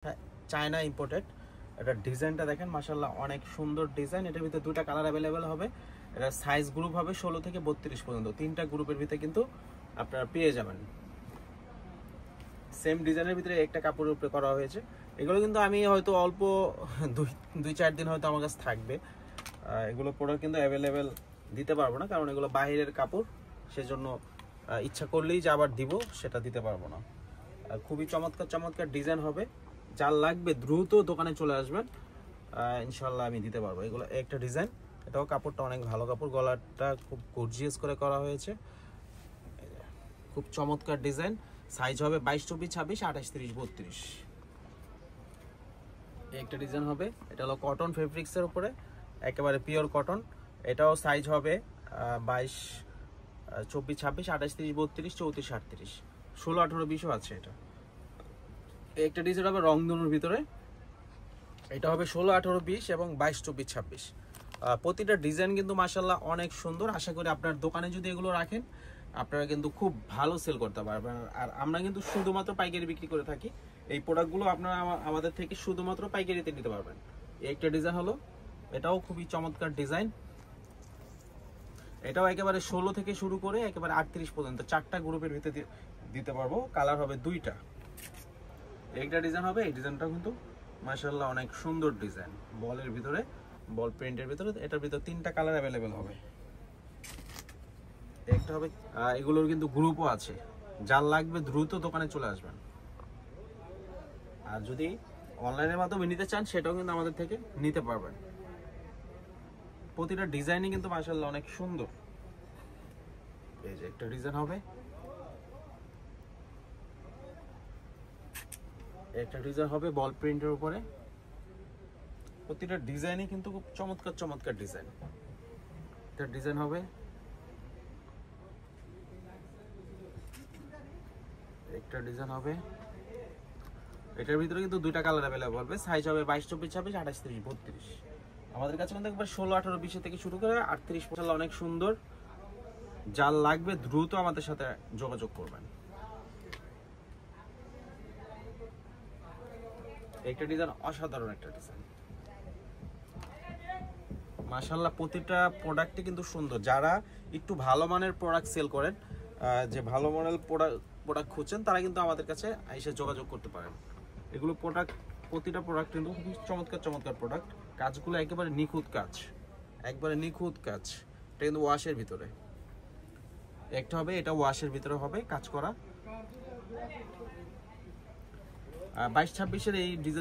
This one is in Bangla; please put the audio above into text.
হ্যাঁ, চায়না ইম্পোর্টেড। এটা ডিজাইনটা দেখেন মাশাআল্লাহ অনেক সুন্দর ডিজাইন। এটার ভিতরে দুটো কালার অ্যাভেলেবেল হবে। এটা সাইজ গ্রুপ হবে 16 থেকে 32 পর্যন্ত। তিনটা গ্রুপের ভিতরে কিন্তু আপনারা পেয়ে যাবেন। সেম ডিজাইনের ভিতরে একটা কাপড়ের উপরে করা হয়েছে। এগুলো কিন্তু আমি হয়তো অল্প 2-4 দিন হয়তো আমার কাছে থাকবে। এগুলো প্রোডাক্ট কিন্তু অ্যাভেলেবেল দিতে পারবো না, কারণ এগুলো বাইরের কাপড়, সেজন্য ইচ্ছা করলেই যে আবার দিব সেটা দিতে পারবো না। খুবই চমৎকার চমৎকার ডিজাইন হবে। যার লাগবে দ্রুত দোকানে চলে আসবেন, ইনশাল্লাহ আমি দিতে পারবো। এগুলো একটা ডিজাইন, এটাও কাপড়টা অনেক ভালো কাপড়, গলাটা খুব গর্জিয়াস করে করা হয়েছে, খুব চমৎকার ডিজাইন। সাইজ হবে 22, 24, 26, 28, 30, 32। একটা ডিজাইন হবে, এটা হলো কটন ফেব্রিক্সের উপরে, একেবারে পিওর কটন। এটাও সাইজ হবে 22, 24, 26, 28, 30, 32, 34, 38, 16, 18, 20ও আছে। এটা একটা ডিজাইন হবে রংধনুর ভিতরে, এটা হবে 16, 18, 20 এবং 22, 24, 26। প্রতিটা ডিজাইন কিন্তু মাশাআল্লাহ অনেক সুন্দর। আশা করি আপনার দোকানে যদি এগুলো রাখেন আপনারা কিন্তু খুব ভালো সেল করতে পারবেন। আর আমরা কিন্তু শুধুমাত্র পাইকারি বিক্রি করে থাকি। এই প্রোডাক্টগুলো আপনারা আমাদের থেকে শুধুমাত্র পাইকারিতে নিতে পারবেন। এই একটা ডিজাইন হলো, এটাও খুবই চমৎকার ডিজাইন। এটাও একেবারে 16 থেকে শুরু করে একেবারে 38 পর্যন্ত চারটা গ্রুপের ভিতরে দিতে পারবো। কালার হবে দুইটা। একটা ডিজাইন হবে, এই ডিজাইনটাও কিন্তু মাশাআল্লাহ অনেক সুন্দর ডিজাইন, বলের ভিতরে, বল প্রিন্টের ভিতরে। এটার ভিতরে তিনটা কালার অ্যাভেলেবেল হবে। একটা হবে, এগুলোর কিন্তু গ্রুপও আছে। যার লাগবে দ্রুত দোকানে চলে আসবেন। আর যদি অনলাইনের মাধ্যমে নিতে চান সেটাও কিন্তু আমাদের থেকে নিতে পারবেন। প্রতিটা ডিজাইনই কিন্তু মাশাআল্লাহ অনেক সুন্দর। এই যে একটা ডিজাইন হবে, একটা ডিজাইন হবে বল প্রিন্টের উপরে। প্রতিটা ডিজাইনই কিন্তু খুব চমৎকার চমৎকার ডিজাইন। একটা ডিজাইন হবে, একটা ডিজাইন হবে। এটার ভিতরে কিন্তু দুইটা কালার অ্যাভেলেবল হবে। সাইজ হবে 22, 24, 26, 28, 30, 32। আমাদের কাছে কিন্তু একবার 16, 18, 20 থেকে শুরু করে 38 পর্যন্ত অনেক সুন্দর। যার লাগবে দ্রুত আমাদের সাথে যোগাযোগ করবেন। একটা ডিজাইন অসাধারণ একটা ডিজাইন মাশাআল্লাহ। প্রতিটা প্রোডাক্টই কিন্তু সুন্দর। যারা একটু ভালো মানের প্রোডাক্ট সেল করেন, যে ভালো মানের প্রোডাক্ট খুঁজছেন, তারা কিন্তু আমাদের কাছে এসে যোগাযোগ করতে পারেন। এগুলো প্রতিটা প্রোডাক্ট কিন্তু খুব চমৎকার চমৎকার প্রোডাক্ট। কাজগুলো একেবারে নিখুঁত কাজ, একবারে নিখুঁত কাজ। এটা কিন্তু ওয়াশের ভিতরে একটা হবে, এটা ওয়াশের ভিতরে হবে কাজ করা। 22, 26-এর এই ডিজাইন